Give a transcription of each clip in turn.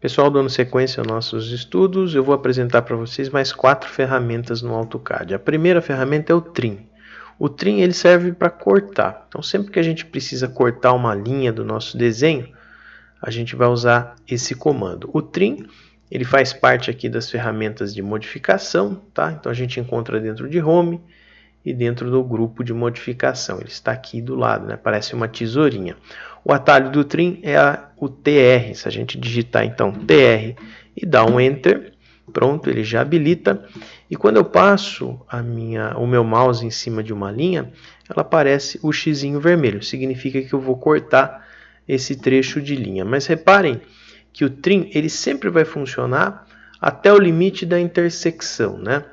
Pessoal, dando sequência aos nossos estudos, eu vou apresentar para vocês mais 4 ferramentas no AutoCAD. A primeira ferramenta é o Trim. O Trim ele serve para cortar. Então, sempre que a gente precisa cortar uma linha do nosso desenho, a gente vai usar esse comando. O Trim ele faz parte aqui das ferramentas de modificação, tá? Então, a gente encontra dentro de Home e dentro do grupo de modificação. Ele está aqui do lado, né? Parece uma tesourinha. O atalho do Trim é o TR. Se a gente digitar então TR e dar um Enter, pronto, ele já habilita. E quando eu passo o meu mouse em cima de uma linha, ela aparece o xizinho vermelho. Significa que eu vou cortar esse trecho de linha. Mas reparem que o Trim ele sempre vai funcionar até o limite da intersecção, né?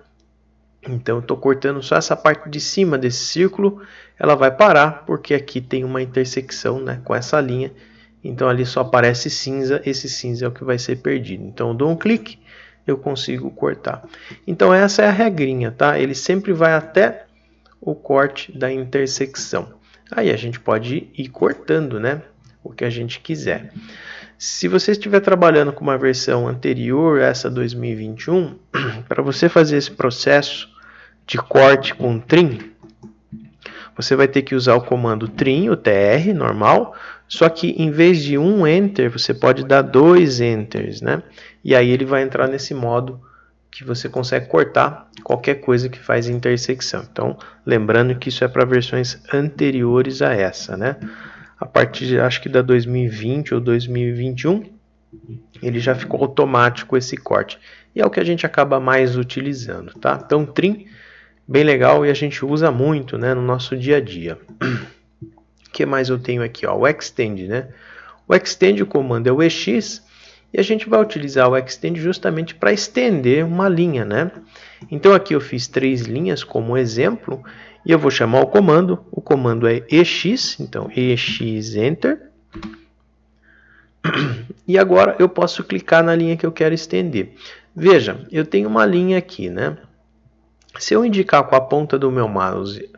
Então, eu estou cortando só essa parte de cima desse círculo, ela vai parar, porque aqui tem uma intersecção, né, com essa linha. Então, ali só aparece cinza, esse cinza é o que vai ser perdido. Então, eu dou um clique, eu consigo cortar. Então, essa é a regrinha, tá? Ele sempre vai até o corte da intersecção. Aí, a gente pode ir cortando, né, o que a gente quiser. Se você estiver trabalhando com uma versão anterior, essa 2021, para você fazer esse processo de corte com Trim, você vai ter que usar o comando Trim, o TR, normal, só que em vez de um Enter, você pode dar 2 Enters, né? E aí ele vai entrar nesse modo que você consegue cortar qualquer coisa que faz intersecção. Então, lembrando que isso é para versões anteriores a essa, né? A partir, acho que da 2020 ou 2021, ele já ficou automático esse corte. E é o que a gente acaba mais utilizando, tá? Então, Trim, bem legal e a gente usa muito, né, no nosso dia a dia. O que mais eu tenho aqui? Ó, o Extend, né? O Extend, o comando é o EX, e a gente vai utilizar o Extend justamente para estender uma linha, né? Então aqui eu fiz 3 linhas como exemplo, e eu vou chamar o comando é EX, então EX Enter. E agora eu posso clicar na linha que eu quero estender. Veja, eu tenho uma linha aqui, né? Se eu indicar com a ponta do meu mouse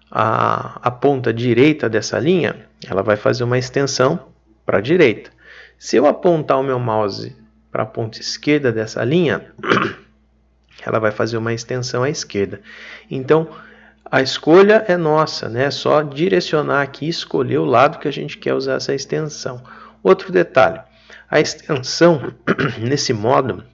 a ponta direita dessa linha, ela vai fazer uma extensão para a direita. Se eu apontar o meu mouse para a ponta esquerda dessa linha, ela vai fazer uma extensão à esquerda. Então, a escolha é nossa, né? É só direcionar aqui e escolher o lado que a gente quer usar essa extensão. Outro detalhe, a extensão, nesse modo,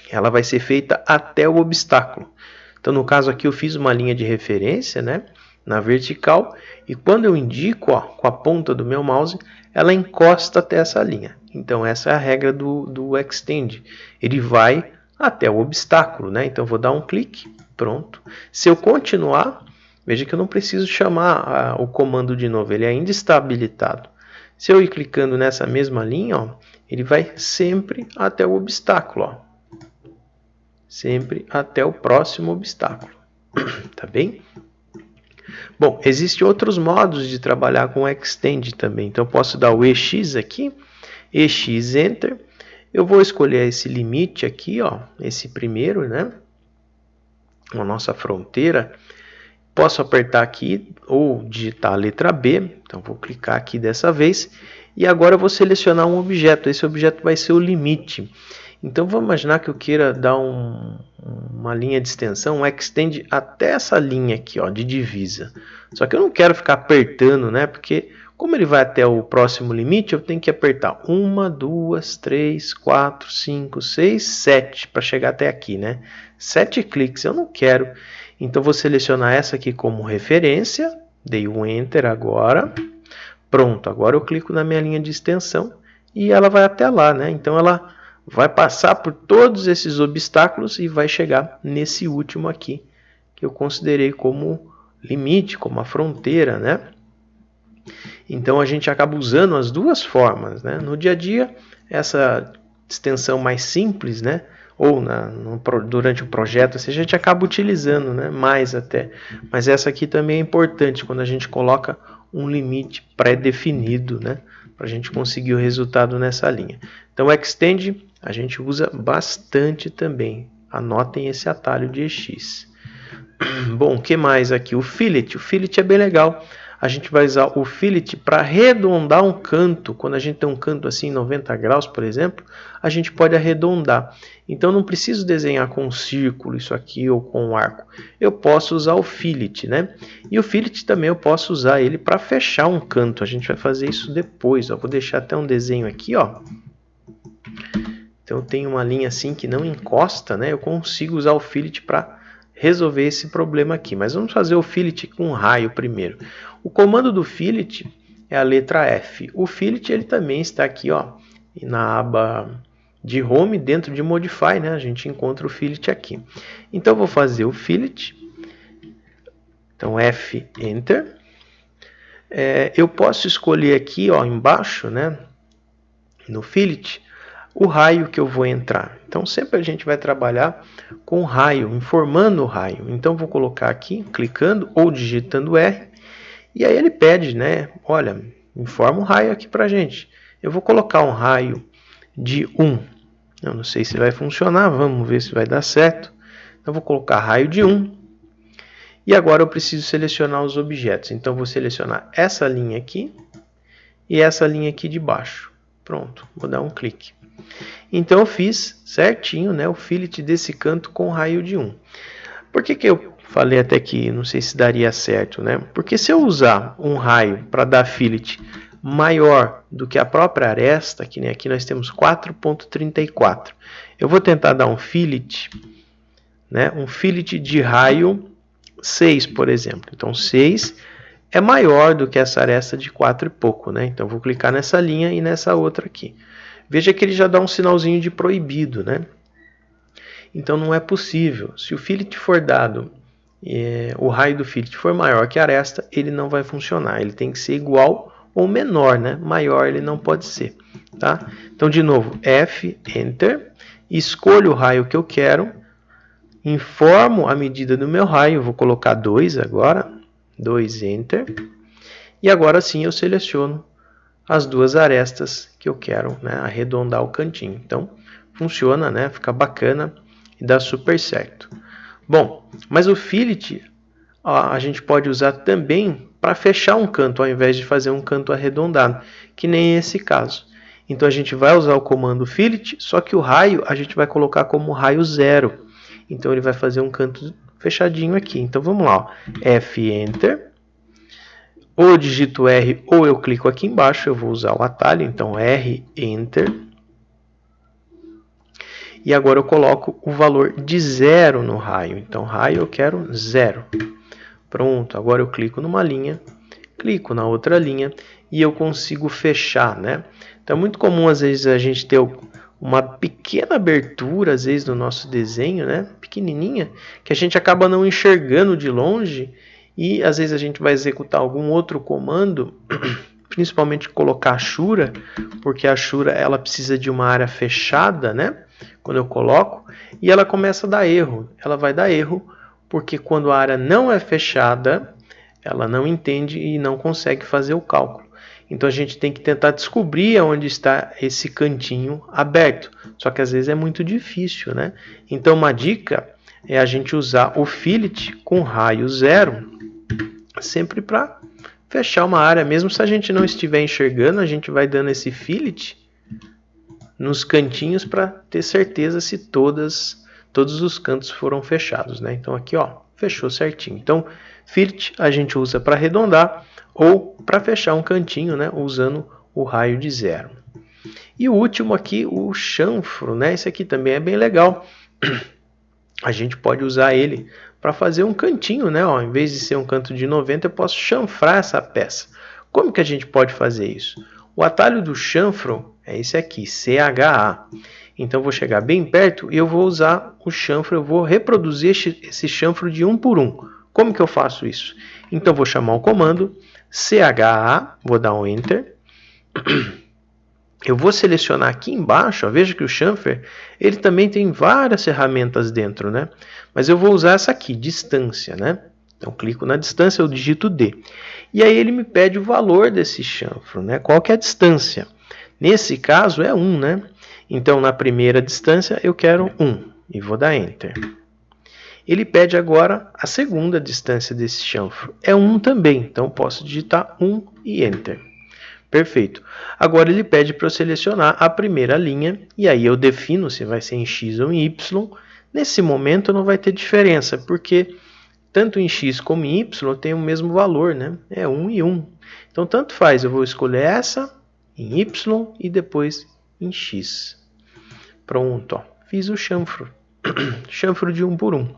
ela vai ser feita até o obstáculo. Então, no caso aqui, eu fiz uma linha de referência, né, na vertical, e quando eu indico com a ponta do meu mouse, ela encosta até essa linha. Então, essa é a regra do Extend. Ele vai até o obstáculo, né? Então, eu vou dar um clique, pronto. Se eu continuar, veja que eu não preciso chamar o comando de novo, ele ainda está habilitado. Se eu ir clicando nessa mesma linha, ó, ele vai sempre até o obstáculo, ó. Sempre até o próximo obstáculo, tá bem? Bom, existem outros modos de trabalhar com Extend também. Então, eu posso dar o EX aqui, EX Enter. Eu vou escolher esse limite aqui, ó, esse primeiro, né? A nossa fronteira. Posso apertar aqui ou digitar a letra B. Então, vou clicar aqui dessa vez. E agora eu vou selecionar um objeto. Esse objeto vai ser o limite. Então, vamos imaginar que eu queira dar uma linha de extensão, um Extend até essa linha aqui, ó, de divisa. Só que eu não quero ficar apertando, né? Porque como ele vai até o próximo limite, eu tenho que apertar 1, 2, 3, 4, 5, 6, 7 para chegar até aqui, né? 7 cliques, eu não quero. Então, vou selecionar essa aqui como referência. Dei um Enter agora. Pronto, agora eu clico na minha linha de extensão e ela vai até lá, né? Então, ela vai passar por todos esses obstáculos e vai chegar nesse último aqui, que eu considerei como limite, como a fronteira, né? Então, a gente acaba usando as duas formas, né? No dia a dia, essa extensão mais simples, né? Ou durante o projeto, assim, a gente acaba utilizando, né? Mais até. Mas essa aqui também é importante, quando a gente coloca um limite pré-definido, né? Para a gente conseguir o resultado nessa linha. Então, o Extend a gente usa bastante também. Anotem esse atalho de EX. Bom, o que mais aqui? O Fillet. O Fillet é bem legal. a gente vai usar o fillet para arredondar um canto. Quando a gente tem um canto assim 90 graus, por exemplo, a gente pode arredondar. Então não preciso desenhar com um círculo isso aqui ou com um arco. Eu posso usar o fillet, né? E o fillet também eu posso usar ele para fechar um canto. A gente vai fazer isso depois, ó. Vou deixar até um desenho aqui, ó. Então eu tenho uma linha assim que não encosta, né? Eu consigo usar o fillet para resolver esse problema aqui. Mas vamos fazer o fillet com um raio primeiro. O comando do fillet é a letra F. O fillet ele também está aqui, ó, na aba de Home, dentro de Modify, né? A gente encontra o fillet aqui. Então eu vou fazer o fillet. Então F, Enter. Eu posso escolher aqui, ó, embaixo, né, no fillet, o raio que eu vou entrar. Então sempre a gente vai trabalhar com raio, informando o raio. Então vou colocar aqui, clicando ou digitando R, e aí ele pede, né, olha, informa o raio aqui pra gente. Eu vou colocar um raio de 1. Eu não sei se vai funcionar, vamos ver se vai dar certo. Então vou colocar raio de 1. E agora eu preciso selecionar os objetos. Então vou selecionar essa linha aqui e essa linha aqui de baixo. Pronto, vou dar um clique. Então eu fiz certinho, né, o fillet desse canto com raio de 1. Por que eu falei até que não sei se daria certo, né? Porque se eu usar um raio para dar fillet maior do que a própria aresta, que nem aqui nós temos 4.34, eu vou tentar dar um fillet, né, um fillet de raio 6, por exemplo. Então 6 é maior do que essa aresta de 4 e pouco, né? Então vou clicar nessa linha e nessa outra aqui. Veja que ele já dá um sinalzinho de proibido, né? Então não é possível. Se o fillet for dado, o raio do fillet for maior que a aresta, ele não vai funcionar. Ele tem que ser igual ou menor, né? Maior ele não pode ser, tá? Então de novo, F, Enter, escolho o raio que eu quero, informo a medida do meu raio, vou colocar 2 agora, 2, Enter, e agora sim eu seleciono as duas arestas que eu quero, né, arredondar o cantinho. Então funciona, né, fica bacana e dá super certo. Bom, mas o fillet a gente pode usar também para fechar um canto, ao invés de fazer um canto arredondado, que nem esse caso. Então a gente vai usar o comando fillet, só que o raio a gente vai colocar como raio 0. Então ele vai fazer um canto fechadinho aqui. Então vamos lá, ó. F, Enter. Ou eu digito R ou eu clico aqui embaixo, eu vou usar o atalho, então R, Enter. E agora eu coloco o valor de 0 no raio. Então raio eu quero 0. Pronto, agora eu clico numa linha, clico na outra linha e eu consigo fechar, né? Então é muito comum às vezes a gente ter uma pequena abertura, às vezes no nosso desenho, né? Pequenininha, que a gente acaba não enxergando de longe e às vezes a gente vai executar algum outro comando, principalmente colocar a Shura, porque a Shura ela precisa de uma área fechada, né? Quando eu coloco, e ela começa a dar erro. Ela vai dar erro porque quando a área não é fechada, ela não entende e não consegue fazer o cálculo. Então a gente tem que tentar descobrir onde está esse cantinho aberto. Só que às vezes é muito difícil, né? Então uma dica é a gente usar o fillet com raio 0, sempre para fechar uma área. Mesmo se a gente não estiver enxergando, a gente vai dando esse fillet nos cantinhos para ter certeza se todos os cantos foram fechados, né? Então aqui, ó, fechou certinho. Então fillet a gente usa para arredondar ou para fechar um cantinho, né, usando o raio de 0. E o último aqui, o chanfro, né? Esse aqui também é bem legal. A gente pode usar ele para fazer um cantinho, né? Ó, em vez de ser um canto de 90, eu posso chanfrar essa peça. Como que a gente pode fazer isso? O atalho do chanfro é esse aqui, CHA. Então eu vou chegar bem perto e eu vou usar o chanfro, eu vou reproduzir esse chanfro de 1 por 1. Como que eu faço isso? Então eu vou chamar o comando CHA, vou dar um Enter. Eu vou selecionar aqui embaixo, ó, veja que o chanfer ele também tem várias ferramentas dentro, né? Mas eu vou usar essa aqui, distância, né? Então clico na distância, eu digito D. E aí ele me pede o valor desse chanfro, né? Qual que é a distância? Nesse caso é 1, né? Então na primeira distância eu quero 1 e vou dar Enter. Ele pede agora a segunda distância desse chanfro. É 1 também, então posso digitar 1 e Enter. Perfeito. Agora ele pede para eu selecionar a primeira linha, e aí eu defino se vai ser em X ou em Y. Nesse momento não vai ter diferença, porque tanto em X como em Y tem o mesmo valor, né? É 1 e 1. Então tanto faz, eu vou escolher essa em Y e depois em X. Pronto, ó. Fiz o chanfro. Chanfro de 1 por 1.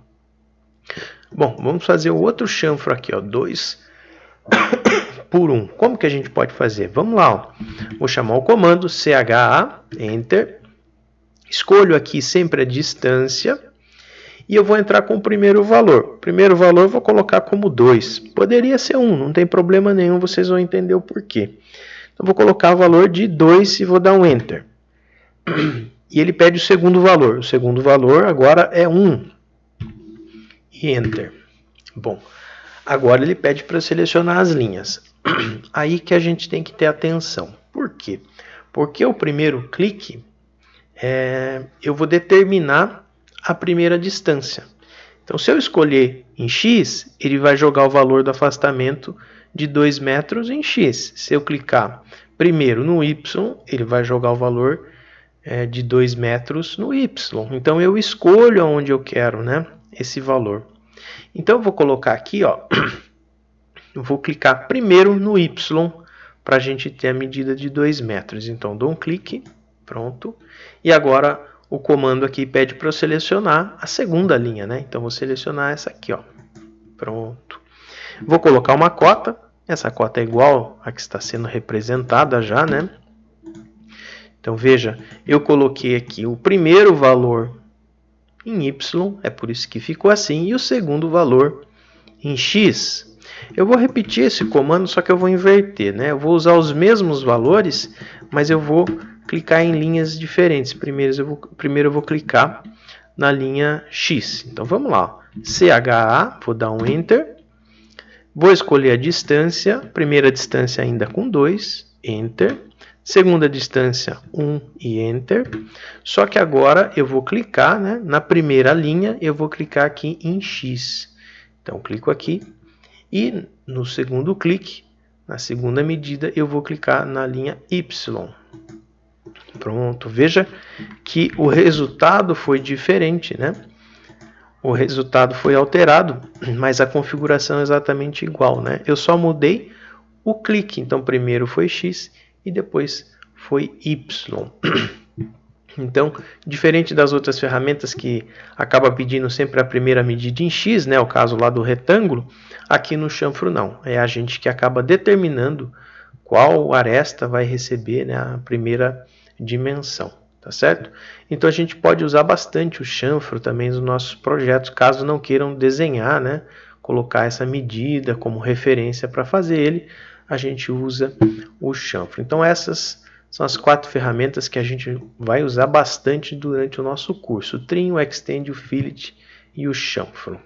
Bom, vamos fazer o outro chanfro aqui, ó, 2 por 1. Como que a gente pode fazer? Vamos lá, ó. Vou chamar o comando CHA, Enter. Escolho aqui sempre a distância e eu vou entrar com o primeiro valor. O primeiro valor eu vou colocar como 2. Poderia ser 1, não tem problema nenhum, vocês vão entender o porquê. Então vou colocar o valor de 2 e vou dar um Enter. E ele pede o segundo valor. O segundo valor agora é 1. E Enter. Bom, agora ele pede para selecionar as linhas. Aí que a gente tem que ter atenção. Por quê? Porque o primeiro clique, eu vou determinar a primeira distância. Então, se eu escolher em X, ele vai jogar o valor do afastamento de 2 metros em X. Se eu clicar primeiro no Y, ele vai jogar o valor de 2 metros no Y. Então, eu escolho onde eu quero, né, esse valor. Então, eu vou colocar aqui, ó, eu vou clicar primeiro no Y para a gente ter a medida de 2 metros. Então, dou um clique, pronto. E agora o comando aqui pede para eu selecionar a segunda linha, né? Então, vou selecionar essa aqui, ó. Pronto. Vou colocar uma cota. Essa cota é igual a que está sendo representada já, né? Então, veja, eu coloquei aqui o primeiro valor em Y, é por isso que ficou assim, e o segundo valor em X. Eu vou repetir esse comando, só que eu vou inverter, né? Eu vou usar os mesmos valores, mas eu vou clicar em linhas diferentes. Primeiro eu vou clicar na linha X. Então vamos lá. CHA, vou dar um Enter. Vou escolher a distância. Primeira distância ainda com 2, Enter. Segunda distância 1 e Enter. Só que agora eu vou clicar, né, na primeira linha, eu vou clicar aqui em X. Então clico aqui. E no segundo clique, na segunda medida, eu vou clicar na linha Y. Pronto, veja que o resultado foi diferente, né? O resultado foi alterado, mas a configuração é exatamente igual, né? Eu só mudei o clique, então primeiro foi X e depois foi Y. Então, diferente das outras ferramentas que acaba pedindo sempre a primeira medida em X, né, o caso lá do retângulo, aqui no chanfro não. É a gente que acaba determinando qual aresta vai receber, né, a primeira dimensão, tá certo? Então a gente pode usar bastante o chanfro também nos nossos projetos, caso não queiram desenhar, né, colocar essa medida como referência para fazer ele, a gente usa o chanfro. Então essas são as 4 ferramentas que a gente vai usar bastante durante o nosso curso: o trim, o extend, o fillet e o chanfro.